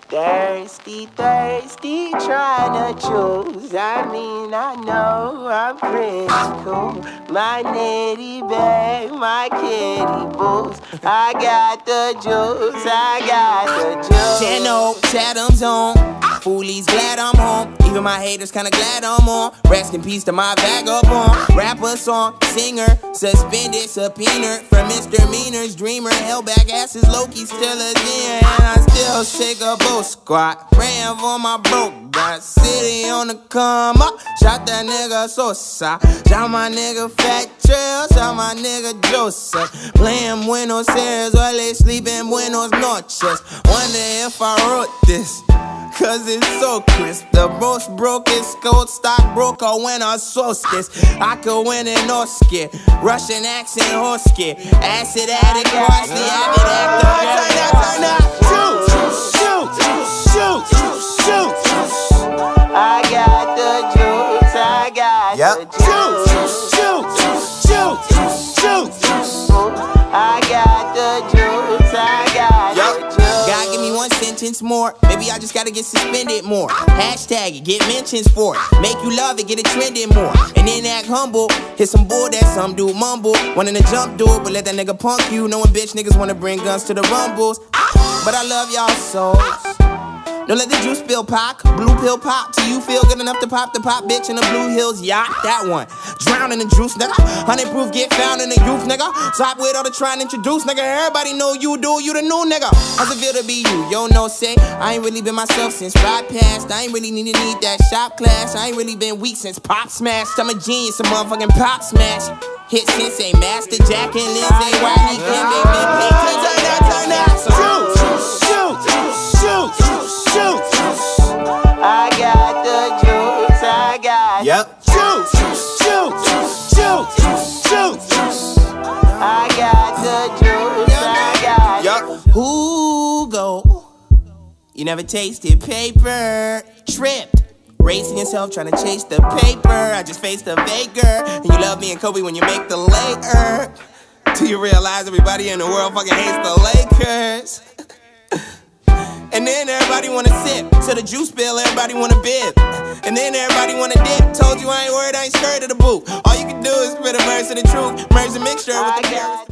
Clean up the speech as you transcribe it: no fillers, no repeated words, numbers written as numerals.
Thirsty, thirsty, trying to choose. I mean, I know I'm pretty cool. My nitty bag, my kitty boots. I got the juice, I got the juice. Channel, Chatham's on. Foolies glad I'm home. Even my haters kinda glad I'm on. Rest in peace to my vagabond. Rapper, song, singer, suspended, subpoena for misdemeanors. Dreamer, held back asses, Loki still a deer. And I still shake a boat squat. Praying for my broke. Got city on the come up. Shot that nigga Sosa. Shot my nigga Fat Trail. Shot my nigga Joseph. Playing Buenos Aires while they sleep in Buenos Noches. Wonder if I wrote this, cause it's so crisp. The most brokest gold stockbroker when I solstice. I could win an Oscar. Russian accent Hosky. Acid addict, watch the avid actor. Shoot, shoot, shoot, shoot. I got the juice, I got the juice. I got the juice, I got the juice. God, give me one sentence more. Maybe I just gotta get suspended more. Hashtag it, get mentions for it. Make you love it, get it trending more. And then act humble. Hit some bull that some dude mumble. Wanting to jump dude, but let that nigga punk you. Knowing bitch niggas wanna bring guns to the rumbles. But I love y'all souls. Don't let the juice spill pop, blue pill pop till you feel good enough to pop the pop bitch in the Blue Hills yacht. That one, drown in the juice, nigga. 100 proof get found in the youth, nigga. Stop with all the trying to introduce, nigga. Everybody know you do, you the new nigga. How's it feel to be you? Yo, no say, I ain't really been myself since ride past. I ain't really need that shop class. I ain't really been weak since Pop smashed. I'm a genius, a motherfucking Pop smash. Hit Sensei, Master Jack and Lindsay, Wiley, Kim, baby, turn that. I got the juice, I got the I got the juice, I got the Who go? You never tasted paper. Tripped. Racing yourself, trying to chase the paper. I just faced a faker. And you love me and Kobe when you make the Laker. Do you realize everybody in the world fucking hates the Lakers? And then everybody wanna sip. So the juice spill, everybody wanna bib. And then everybody wanna dip. Told you I ain't worried, I ain't scared of the boot. All you can do is spit a verse of the truth. Merge the mixture with the carrots.